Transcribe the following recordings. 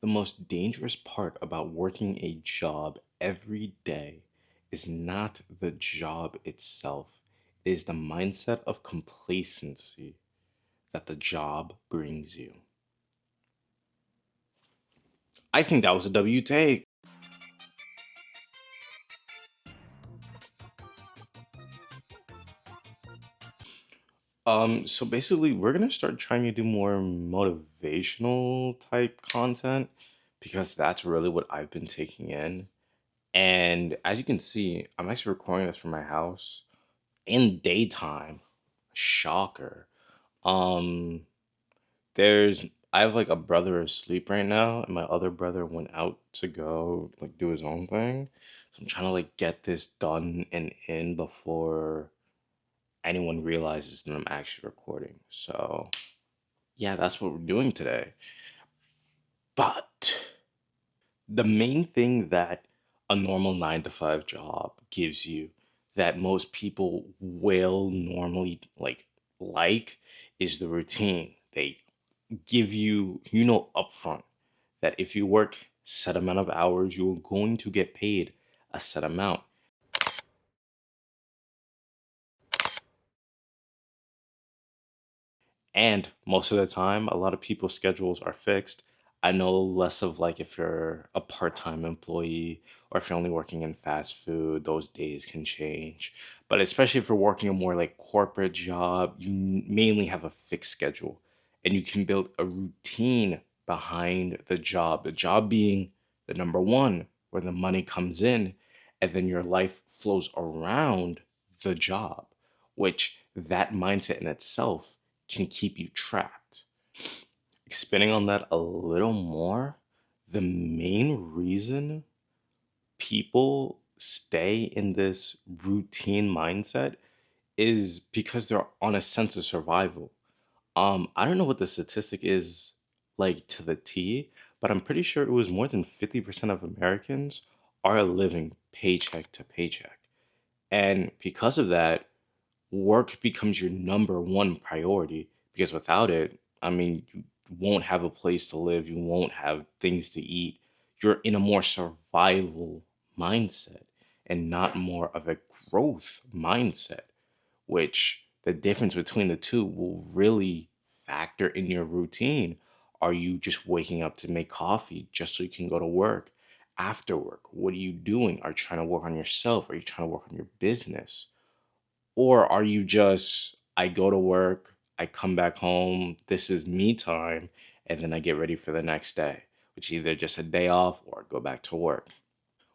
The most dangerous part about working a job every day is not the job itself, it is the mindset of complacency that the job brings you. I think that was a W take. So basically, we're gonna start trying to do more motivational type content because that's really what I've been taking in. And as you can see, I'm actually recording this from my house in daytime. Shocker. Um, there's I have like a brother asleep right now, and my other brother went out to go like do his own thing. So I'm trying to like get this done and in before anyone realizes that I'm actually recording. So yeah, that's what we're doing today. But the main thing that a normal 9 to 5 job gives you that most people will normally like is the routine. They give you, upfront that if you work set amount of hours, you're going to get paid a set amount. And most of the time, a lot of people's schedules are fixed. I know less of like if you're a part-time employee or if you're only working in fast food, those days can change. But especially if you're working a more like corporate job, you mainly have a fixed schedule and you can build a routine behind the job. The job being the number one, where the money comes in, and then your life flows around the job, which that mindset in itself can keep you trapped. Expanding on that a little more, the main reason people stay in this routine mindset is because they're on a sense of survival. I don't know what the statistic is like to the T, but I'm pretty sure it was more than 50% of Americans are living paycheck to paycheck. And because of that, work becomes your number one priority because without it, I mean, you won't have a place to live, you won't have things to eat. You're in a more survival mindset and not more of a growth mindset, which the difference between the two will really factor in your routine. Are you just waking up to make coffee just so you can go to work? After work, what are you doing? Are you trying to work on yourself? Are you trying to work on your business? Or are you just, I go to work, I come back home, this is me time, and then I get ready for the next day, which is either just a day off or go back to work.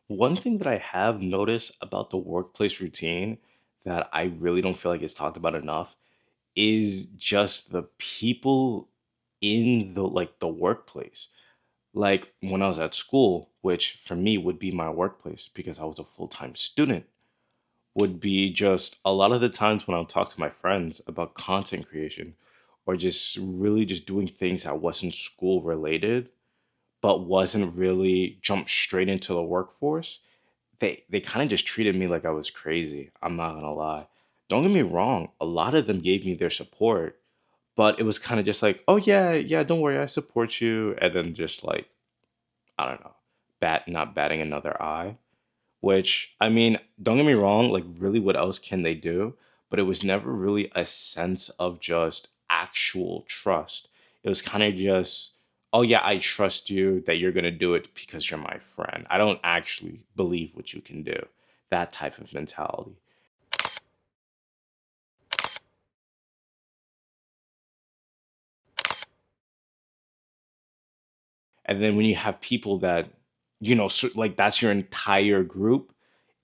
One thing that I have noticed about the workplace routine that I really don't feel like it's talked about enough is just the people in the workplace. Like when I was at school, which for me would be my workplace because I was a full-time student, would be just a lot of the times when I'll talk to my friends about content creation or just really just doing things that wasn't school related, but wasn't really jump straight into the workforce. They kind of just treated me like I was crazy. I'm not gonna lie. Don't get me wrong, a lot of them gave me their support, but it was kind of just like, oh yeah, yeah, don't worry, I support you, and then just like, I don't know, not batting another eye. Which, I mean, don't get me wrong, like, really, what else can they do? But it was never really a sense of just actual trust. It was kind of just, oh, yeah, I trust you that you're going to do it because you're my friend. I don't actually believe what you can do. That type of mentality. And then when you have people that, like that's your entire group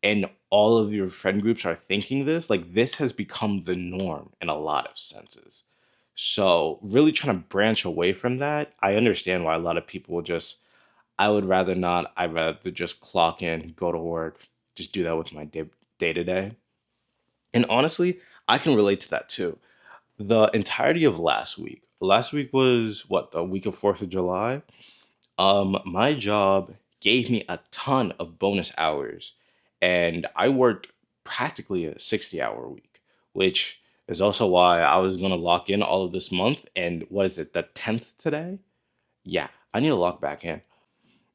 and all of your friend groups are thinking this, like this has become the norm in a lot of senses. So really trying to branch away from that, I understand why a lot of people will just, I would rather not, I'd rather just clock in, go to work, just do that with my day to day. And honestly, I can relate to that too. The entirety of last week was what, the week of 4th of July? My job gave me a ton of bonus hours, and I worked practically a 60-hour week, which is also why I was gonna lock in all of this month. And what is it, the 10th today? Yeah, I need to lock back in.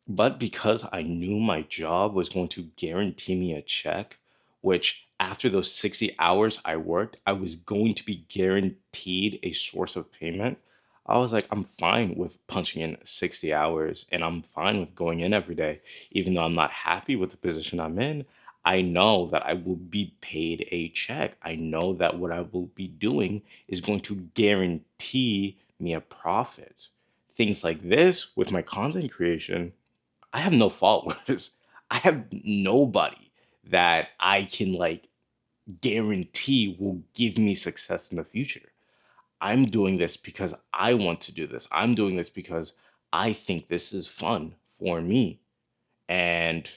But because I knew my job was going to guarantee me a check, which after those 60 hours I worked, I was going to be guaranteed a source of payment. I was like, I'm fine with punching in 60 hours and I'm fine with going in every day. Even though I'm not happy with the position I'm in, I know that I will be paid a check. I know that what I will be doing is going to guarantee me a profit. Things like this with my content creation, I have no followers. I have nobody that I can like guarantee will give me success in the future. I'm doing this because I want to do this. I'm doing this because I think this is fun for me. And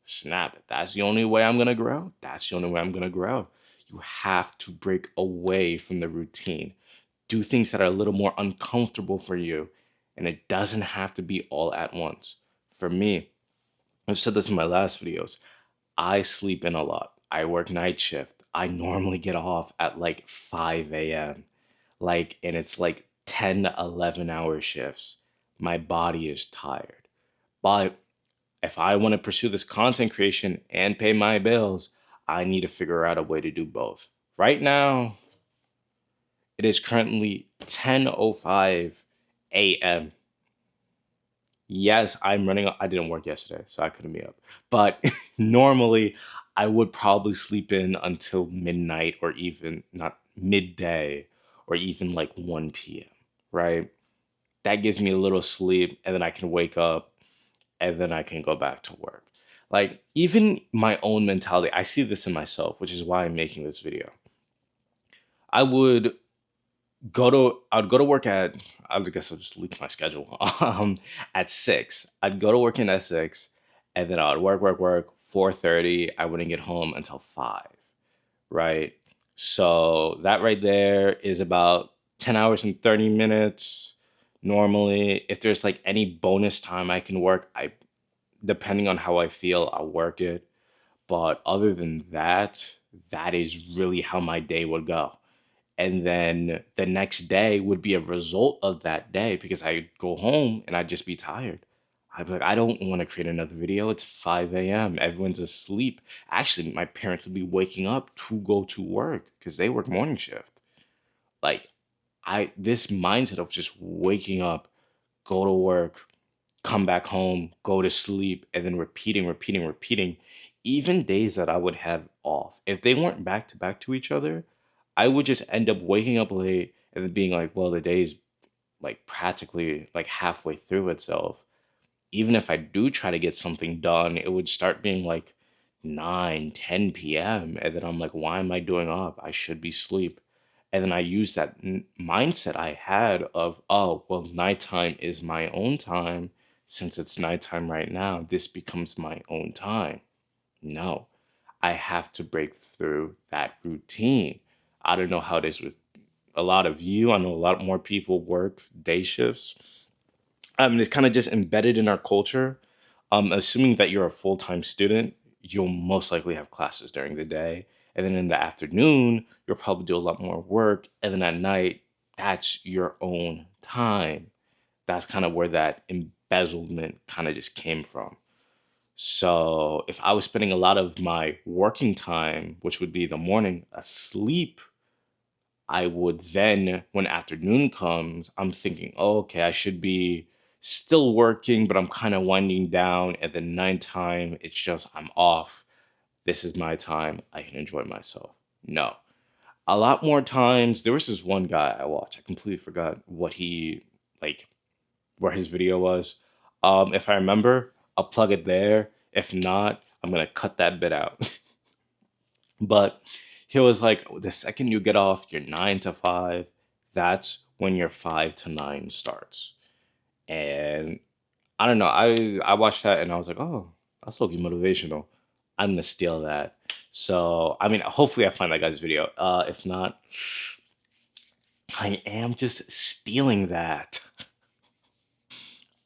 snap it. That's the only way I'm going to grow. That's the only way I'm going to grow. You have to break away from the routine. Do things that are a little more uncomfortable for you. And it doesn't have to be all at once. For me, I've said this in my last videos. I sleep in a lot. I work night shift. I normally get off at like 5 a.m. And it's like 10 to 11 hour shifts. My body is tired. But if I want to pursue this content creation and pay my bills, I need to figure out a way to do both. Right now, it is currently 10:05 a.m. Yes, I'm running. I didn't work yesterday, so I couldn't be up. But normally, I would probably sleep in until midnight or even not midday or even like 1 p.m., right? That gives me a little sleep, and then I can wake up and then I can go back to work. Like, even my own mentality, I see this in myself, which is why I'm making this video. I would I'd go to work at, I guess I'll just leak my schedule. At 6. I'd go to work in at 6 and then I would work 4:30. I wouldn't get home until 5, right? So that right there is about 10 hours and 30 minutes normally. If there's like any bonus time I can work, I depending on how I feel, I'll work it. But other than that, that is really how my day would go. And then the next day would be a result of that day because I go home and I'd just be tired. I'd be like, I don't want to create another video. It's 5 a.m. Everyone's asleep. Actually, my parents would be waking up to go to work because they work morning shift. Like, this mindset of just waking up, go to work, come back home, go to sleep, and then repeating. Even days that I would have off, if they weren't back to back to each other, I would just end up waking up late and then being like, well, the day's like practically like halfway through itself. Even if I do try to get something done, it would start being like 9, 10 p.m. And then I'm like, why am I doing up? I should be asleep. And then I use that mindset I had of, oh, well, nighttime is my own time. Since it's nighttime right now, this becomes my own time. No, I have to break through that routine. I don't know how it is with a lot of you. I know a lot more people work day shifts. It's kind of just embedded in our culture. Assuming that you're a full-time student, you'll most likely have classes during the day. And then in the afternoon, you'll probably do a lot more work. And then at night, that's your own time. That's kind of where that embezzlement kind of just came from. So if I was spending a lot of my working time, which would be the morning, asleep, I would then, when afternoon comes, I'm thinking, oh, okay, I should be still working, but I'm kind of winding down. And then nighttime, it's just I'm off. This is my time. I can enjoy myself. No. A lot more times, there was this one guy I watched. I completely forgot what he like, where his video was. If I remember, I'll plug it there. If not, I'm gonna cut that bit out. But he was like, the second you get off your 9 to 5, that's when your 5 to 9 starts. And I don't know, I watched that and I was like, oh, that's looking motivational. I'm gonna steal that. So I mean, hopefully I find that guy's video. If not, I am just stealing that.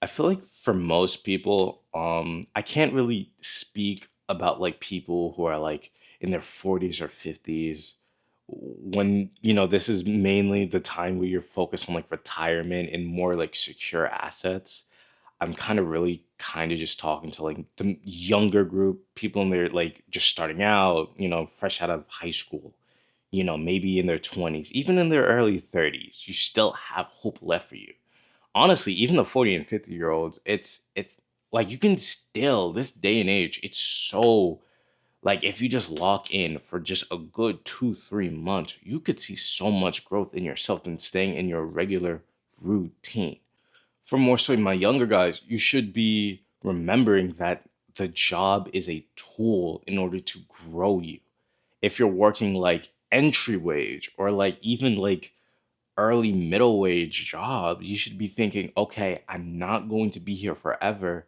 I feel like for most people, I can't really speak about like people who are like in their 40s or 50s when, this is mainly the time where you're focused on like retirement and more like secure assets. I'm kind of really kind of just talking to like the younger group, people in their like just starting out, fresh out of high school, maybe in their 20s, even in their early 30s. You still have hope left for you. Honestly, even the 40 and 50-year-olds, it's like you can still, this day and age, it's so like if you just lock in for just a good 2, 3 months, you could see so much growth in yourself than staying in your regular routine. For more so my younger guys, you should be remembering that the job is a tool in order to grow you. If you're working like entry wage or like even like early middle wage job, you should be thinking, okay, I'm not going to be here forever.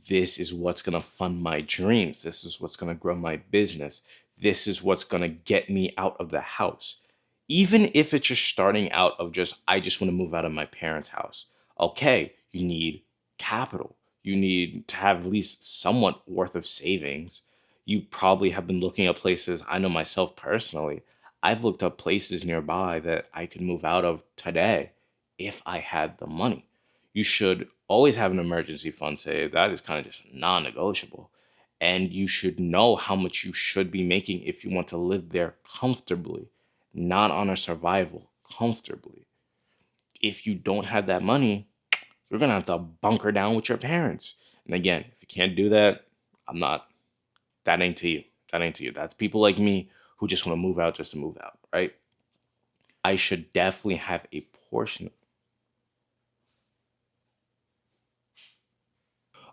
This is what's going to fund my dreams. This is what's going to grow my business. This is what's going to get me out of the house. Even if it's just starting out of just, I just want to move out of my parents' house. Okay, you need capital. You need to have at least somewhat worth of savings. You probably have been looking at places. I know myself personally, I've looked up places nearby that I could move out of today if I had the money. You should always have an emergency fund saved. That is kind of just non negotiable. And you should know how much you should be making if you want to live there comfortably, not on a survival, comfortably. If you don't have that money, you're going to have to bunker down with your parents. And again, if you can't do that, I'm not, that ain't to you. That ain't to you. That's people like me who just want to move out just to move out, right? I should definitely have a portion.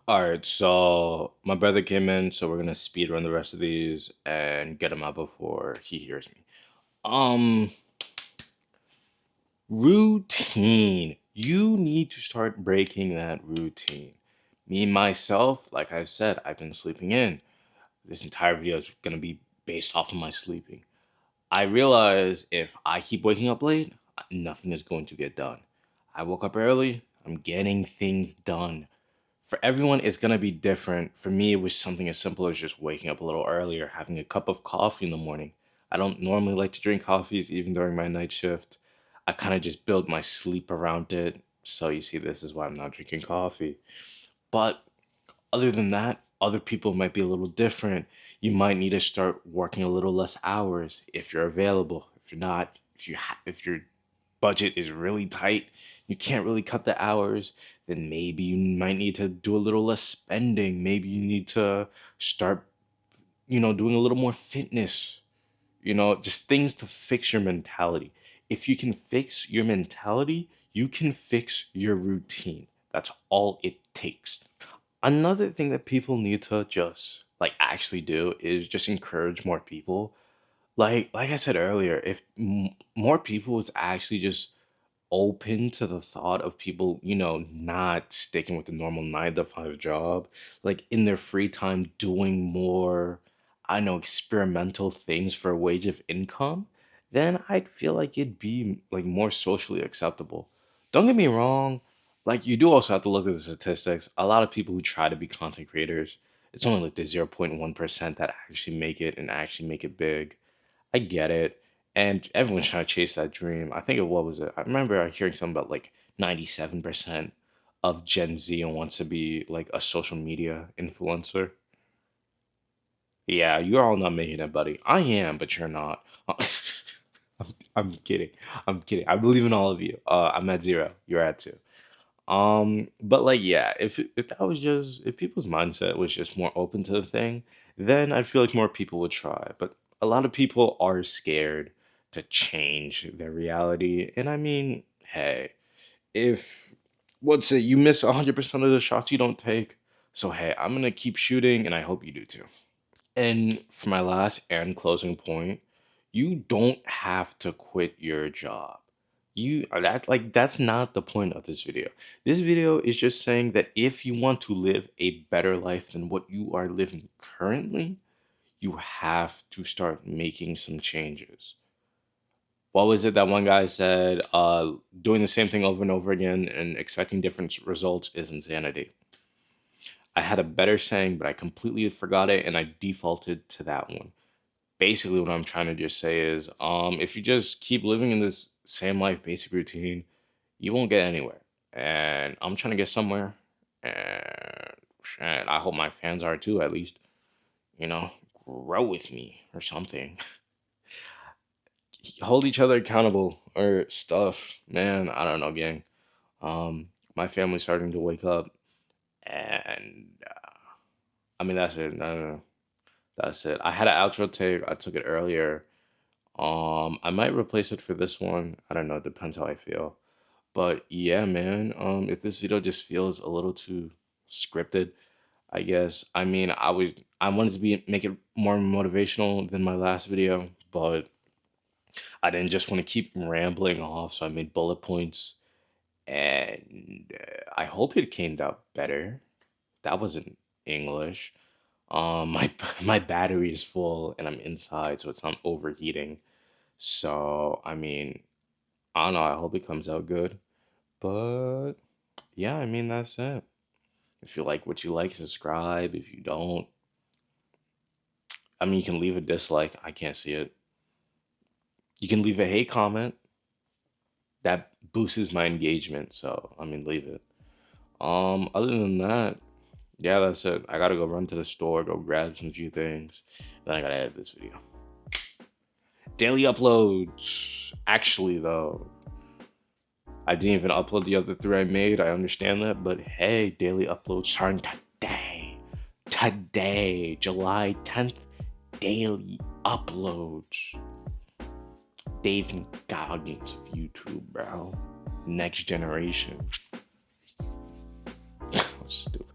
All right, so my brother came in, so we're gonna speed run the rest of these and get him out before he hears me. Um, Routine. You need to start breaking that routine. Me myself, like I said, I've been sleeping in. This entire video is gonna be based off of my sleeping. I realize if I keep waking up late, nothing is going to get done. I woke up early, I'm getting things done. For everyone, it's going to be different. For me, it was something as simple as just waking up a little earlier, having a cup of coffee in the morning. I don't normally like to drink coffees even during my night shift. I kind of just build my sleep around it. So you see, this is why I'm not drinking coffee. But other than that, other people might be a little different. You might need to start working a little less hours if you're available. If you're not, if your budget is really tight, you can't really cut the hours, then maybe you might need to do a little less spending. Maybe you need to start, doing a little more fitness, just things to fix your mentality. If you can fix your mentality, you can fix your routine. That's all it takes. Another thing that people need to just like actually do is just encourage more people. Like I said earlier, if more people was actually just open to the thought of people, not sticking with the normal 9 to 5 job, like in their free time doing more, I know, experimental things for a wage of income, then I'd feel like it'd be like more socially acceptable. Don't get me wrong, like you do also have to look at the statistics. A lot of people who try to be content creators, it's only like the 0.1% that actually make it and actually make it big. I get it. And everyone's trying to chase that dream. I think what was it? I remember hearing something about like 97% of Gen Z wants to be like a social media influencer. Yeah, you're all not making it, buddy. I am, but you're not. I'm kidding. I'm kidding. I believe in all of you. I'm at 0. You're at 2. But like, yeah, if that was just if people's mindset was just more open to the thing, then I feel like more people would try. But a lot of people are scared to change their reality. And I mean, hey, if what's it, you miss 100% of the shots you don't take. So hey, I'm gonna keep shooting, and I hope you do too. And for my last and closing point, you don't have to quit your job. That's not the point of this video. This video is just saying that if you want to live a better life than what you are living currently, you have to start making some changes. What was it that one guy said? Doing the same thing over and over again and expecting different results is insanity. I had a better saying, but I completely forgot it and I defaulted to that one. Basically what I'm trying to just say is if you just keep living in this same life basic routine, you won't get anywhere. And I'm trying to get somewhere, And shit, I hope my fans are too, at least. You know, grow with me or something. Hold each other accountable or stuff. Man, I don't know, gang. My family's starting to wake up, and I mean that's it. No, that's it. I had an outro take. I took it earlier. I might replace it for this one. I don't know. It depends how I feel. But yeah, man. If this video just feels a little too scripted, I guess. I mean, I wanted to be make it more motivational than my last video, but I didn't just want to keep rambling off, so I made bullet points, and I hope it came out better. That wasn't English. My my battery is full, and I'm inside, so it's not overheating. So I mean, I don't know. I hope it comes out good, but yeah, I mean that's it. If you like what you like, subscribe. If you don't, I mean, you can leave a dislike. I can't see it. You can leave a hate comment. That boosts my engagement. So I mean, leave it. Other than that, yeah, that's it. I gotta go run to the store, go grab some few things. Then I gotta edit this video. Daily uploads. Actually, though, I didn't even upload the other three I made. I understand that, but hey, daily uploads starting today. Today, July 10th, daily uploads. Dave and Goggins of YouTube, bro. Next generation. Stupid.